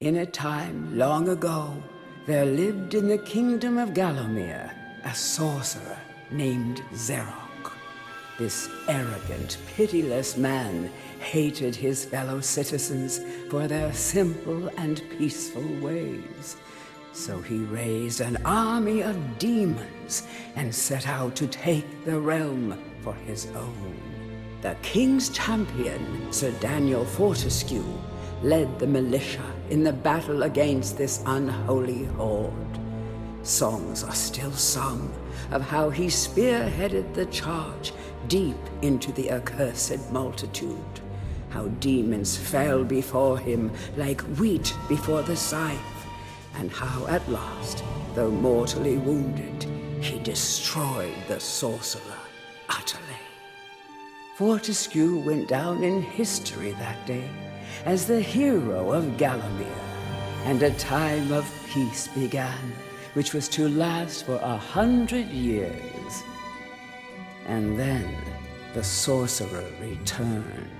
In a time long ago, there lived in the kingdom of Gallowmere a sorcerer named Zerok. This arrogant, pitiless man hated his fellow citizens for their simple and peaceful ways. So he raised an army of demons and set out to take the realm for his own. The king's champion, Sir Daniel Fortescue, led the militia in the battle against this unholy horde. Songs are still sung of how he spearheaded the charge deep into the accursed multitude, how demons fell before him like wheat before the scythe, and how at last, though mortally wounded, he destroyed the sorcerer utterly. Fortescue went down in history that day as the hero of Gallowmere, and a time of peace began, which was to last for 100 years. And then the sorcerer returned.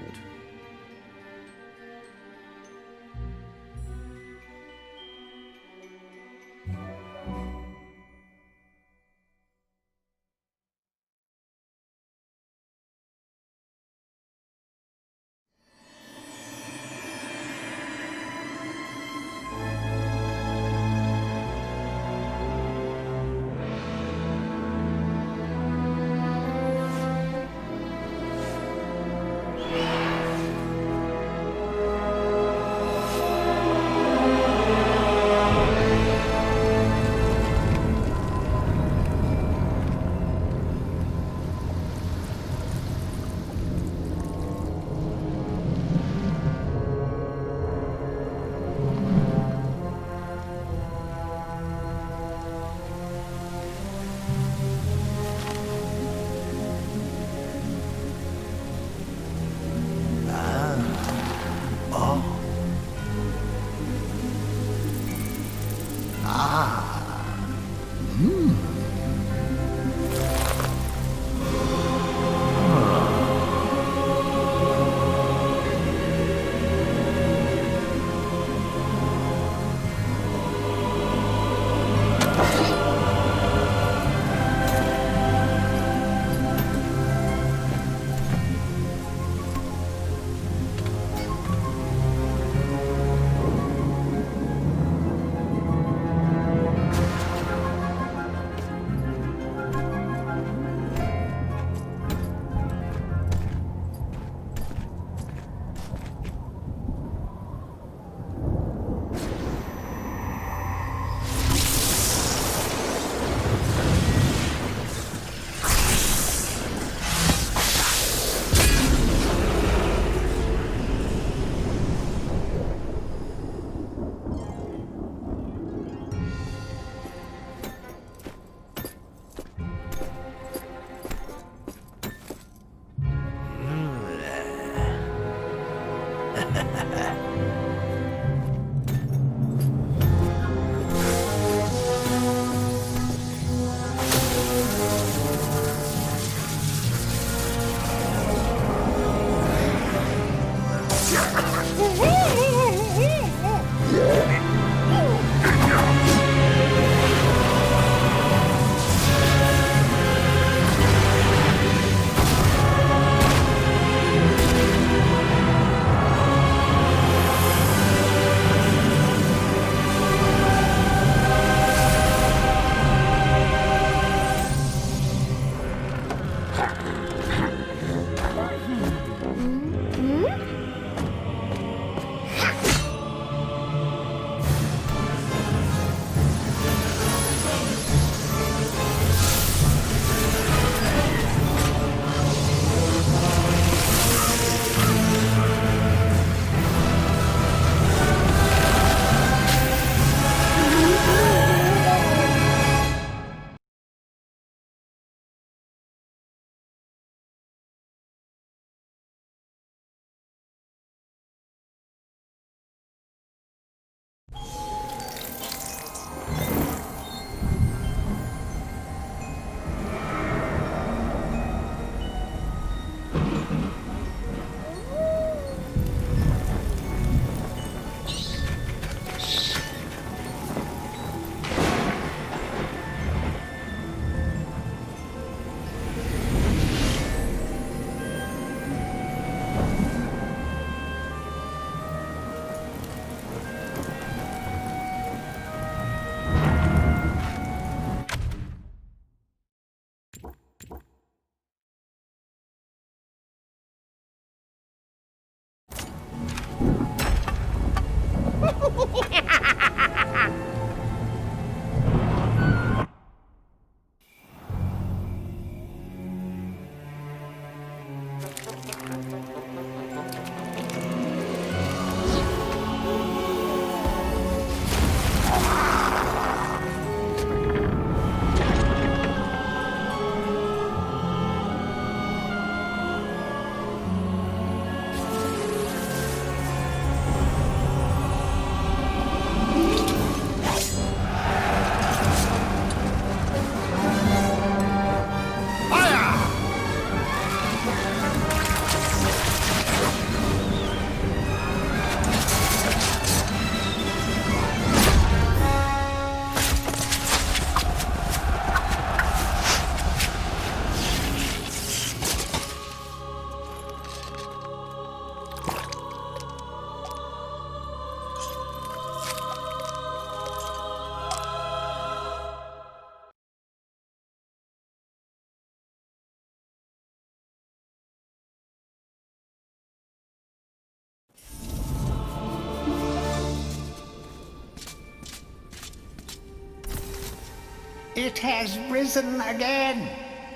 It has risen again.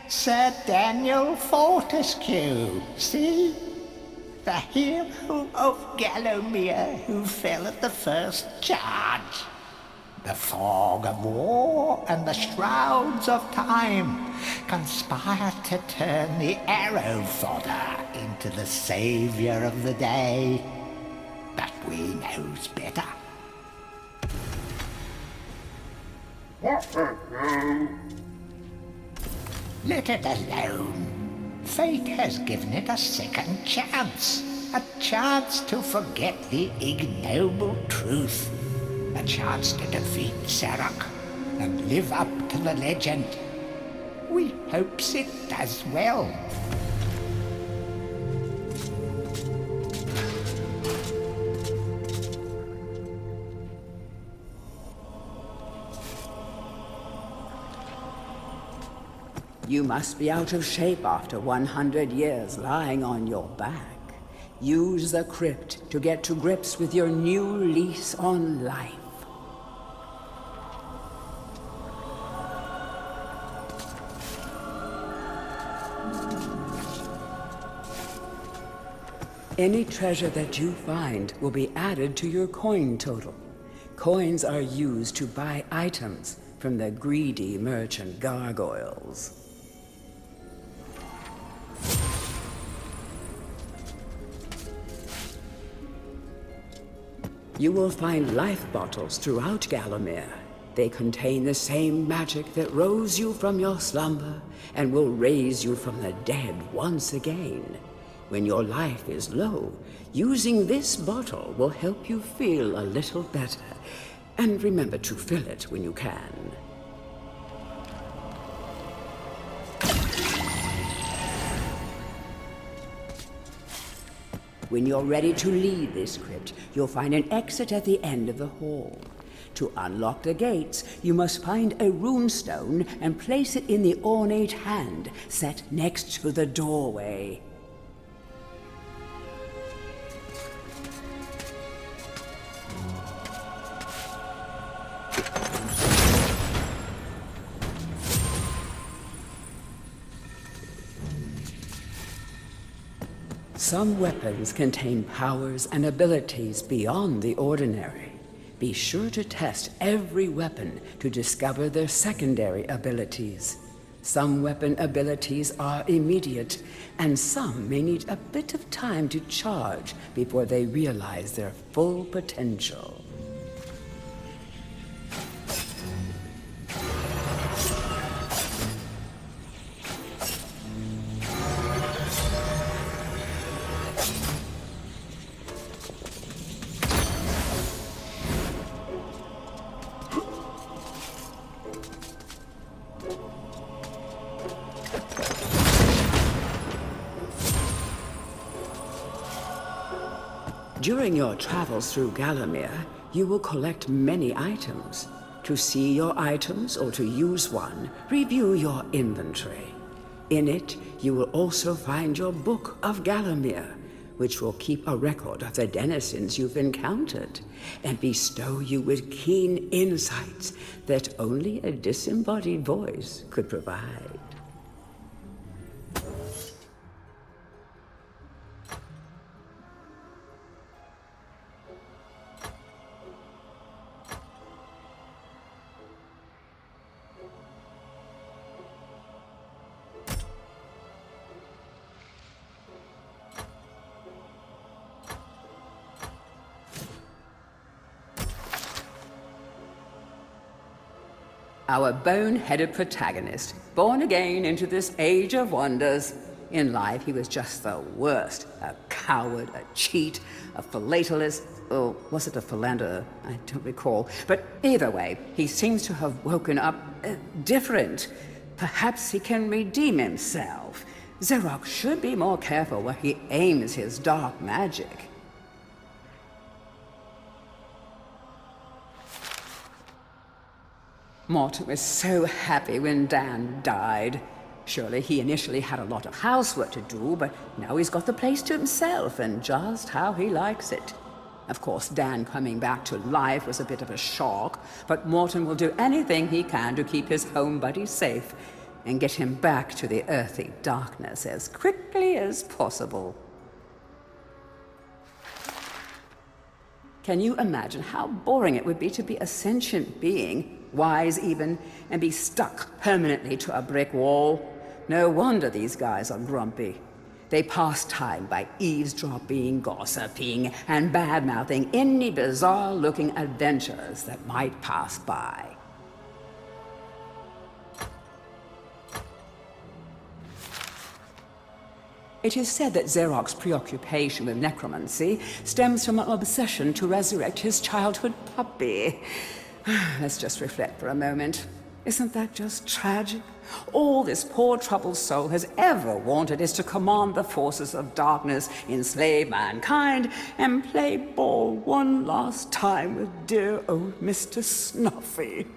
Sir Daniel Fortescue, see? The hero of Gallowmere who fell at the first charge. The fog of war and the shrouds of time conspire to turn the arrow fodder into the saviour of the day. But we knows better. Let it alone. Fate has given it a second chance. A chance to forget the ignoble truth. A chance to defeat Zarok and live up to the legend. We hopes it does well. You must be out of shape after 100 years lying on your back. Use the crypt to get to grips with your new lease on life. Any treasure that you find will be added to your coin total. Coins are used to buy items from the greedy merchant gargoyles. You will find life bottles throughout Gallowmere. They contain the same magic that rose you from your slumber and will raise you from the dead once again. When your life is low, using this bottle will help you feel a little better. And remember to fill it when you can. When you're ready to leave this crypt, you'll find an exit at the end of the hall. To unlock the gates, you must find a runestone and place it in the ornate hand set next to the doorway. Some weapons contain powers and abilities beyond the ordinary. Be sure to test every weapon to discover their secondary abilities. Some weapon abilities are immediate, and some may need a bit of time to charge before they realize their full potential. During your travels through Gallowmere, you will collect many items. To see your items or to use one, review your inventory. In it, you will also find your Book of Gallowmere, which will keep a record of the denizens you've encountered and bestow you with keen insights that only a disembodied voice could provide. our bone-headed protagonist, born again into this age of wonders. In life, he was just the worst. A coward, a cheat, a philatelist, or was it a philanderer? I don't recall. But either way, he seems to have woken up different. Perhaps he can redeem himself. Xerox should be more careful where he aims his dark magic. Morton was so happy when Dan died. Surely he initially had a lot of housework to do, but now he's got the place to himself and just how he likes it. Of course, Dan coming back to life was a bit of a shock, but Morton will do anything he can to keep his home buddy safe and get him back to the earthy darkness as quickly as possible. Can you imagine how boring it would be to be a sentient being, wise even, and be stuck permanently to a brick wall? No wonder these guys are grumpy. They pass time by eavesdropping, gossiping, and bad-mouthing any bizarre-looking adventurers that might pass by. It is said that Xerox's preoccupation with necromancy stems from an obsession to resurrect his childhood puppy. Let's just reflect for a moment. Isn't that just tragic? All this poor troubled soul has ever wanted is to command the forces of darkness, enslave mankind, and play ball one last time with dear old Mr. Snuffy.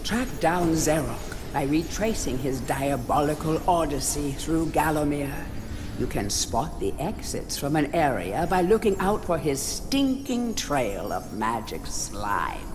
Track down Xerox by retracing his diabolical odyssey through Gallowmere. You can spot the exits from an area by looking out for his stinking trail of magic slime.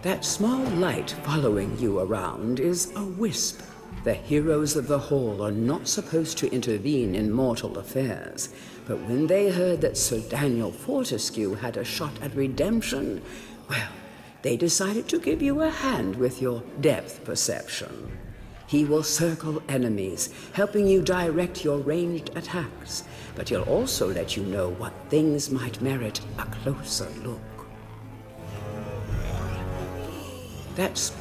That small light following you around is a wisp. The heroes of the Hall are not supposed to intervene in mortal affairs, but when they heard that Sir Daniel Fortescue had a shot at redemption, well, they decided to give you a hand with your depth perception. He will circle enemies, helping you direct your ranged attacks, but he'll also let you know what things might merit a closer look. That's...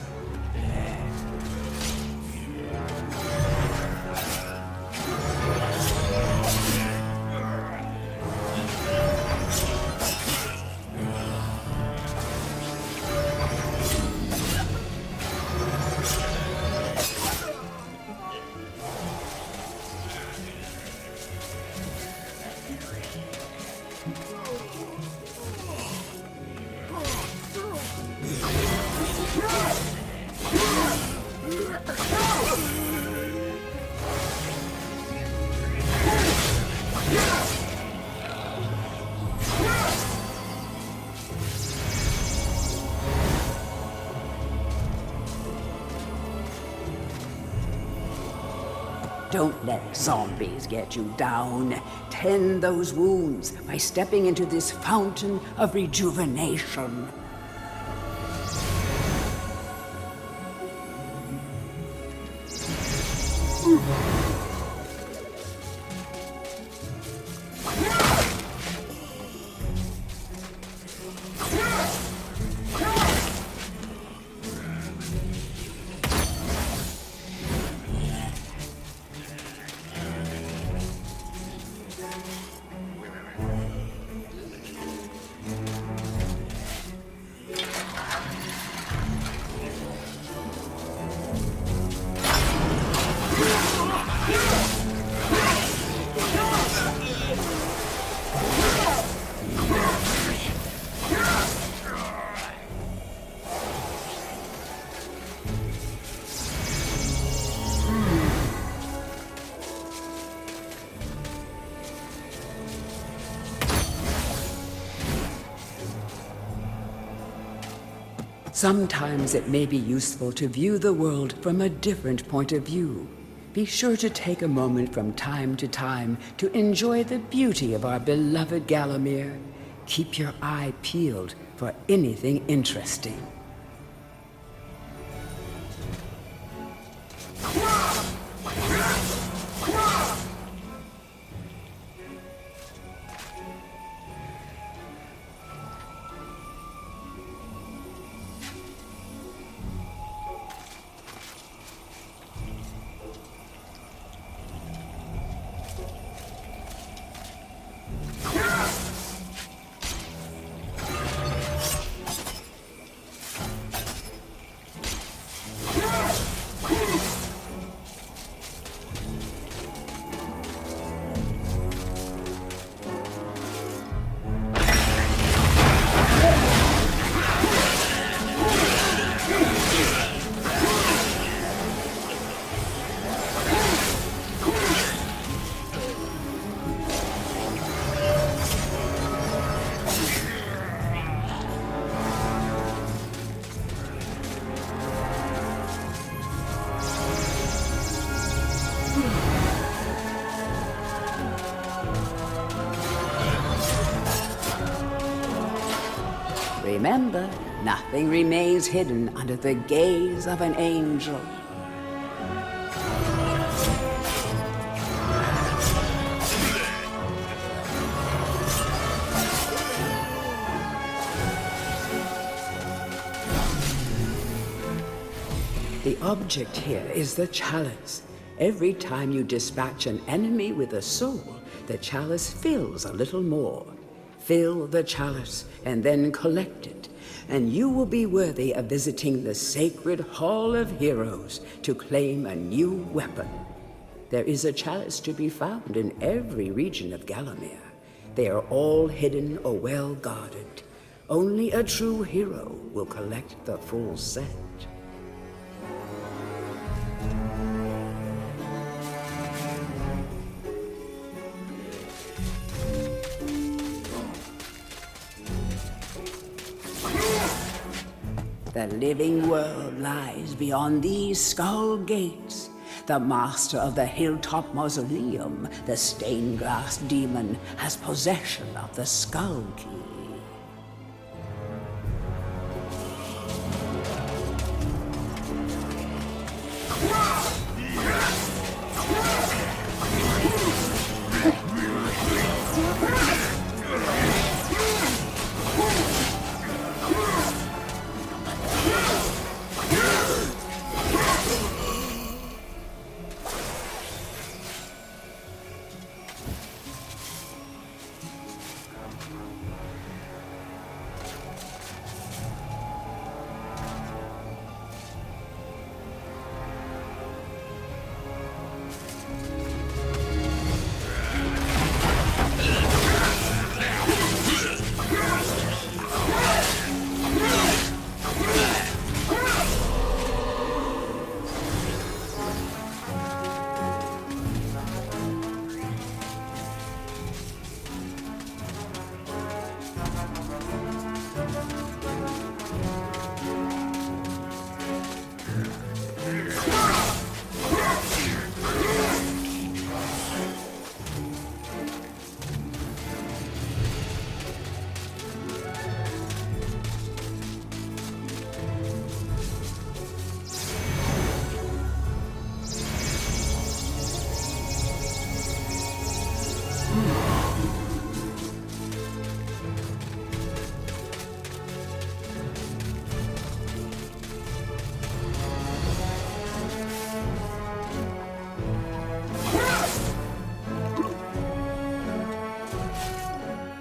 Don't let zombies get you down. Tend those wounds by stepping into this fountain of rejuvenation. Sometimes it may be useful to view the world from a different point of view. Be sure to take a moment from time to time to enjoy the beauty of our beloved Gallowmere. Keep your eye peeled for anything interesting. Remember, nothing remains hidden under the gaze of an angel. The object here is the chalice. Every time you dispatch an enemy with a soul, the chalice fills a little more. Fill the chalice and then collect it, and you will be worthy of visiting the sacred Hall of Heroes to claim a new weapon. There is a chalice to be found in every region of Gallowmere. They are all hidden or well guarded. Only a true hero will collect the full set. The living world lies beyond these skull gates. The master of the Hilltop Mausoleum, the stained glass demon, has possession of the skull key.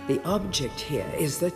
The object here is the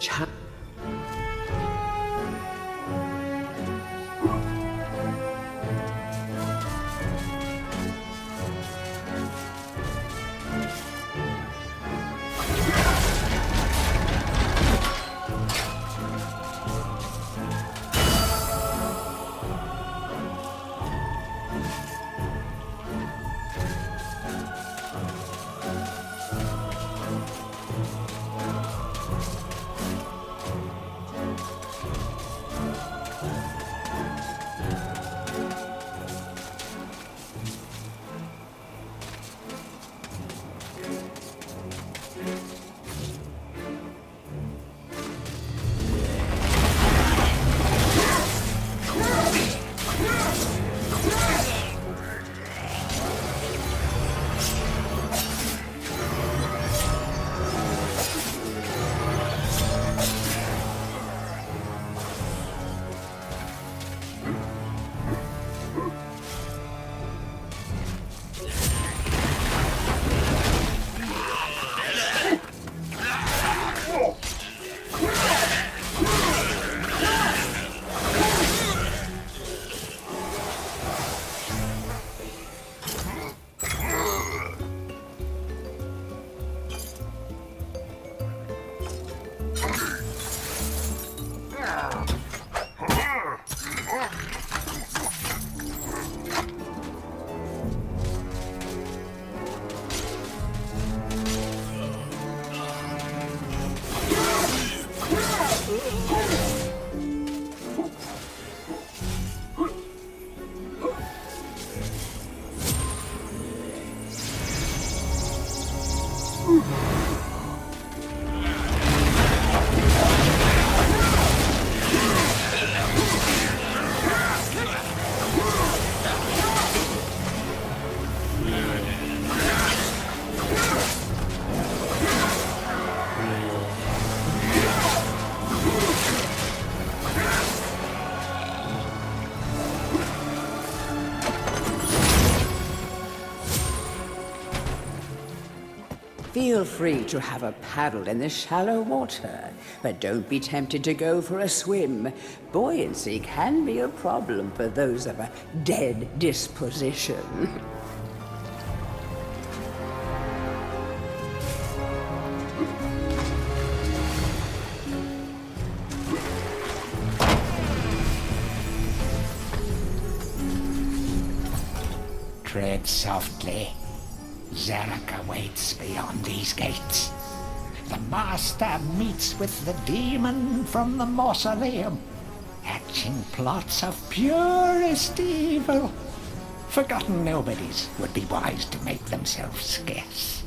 Feel free to have a paddle in the shallow water, but don't be tempted to go for a swim. Buoyancy can be a problem for those of a dead disposition. Tread softly. Zarek awaits beyond these gates. The Master meets with the demon from the mausoleum, hatching plots of purest evil. Forgotten nobodies would be wise to make themselves scarce.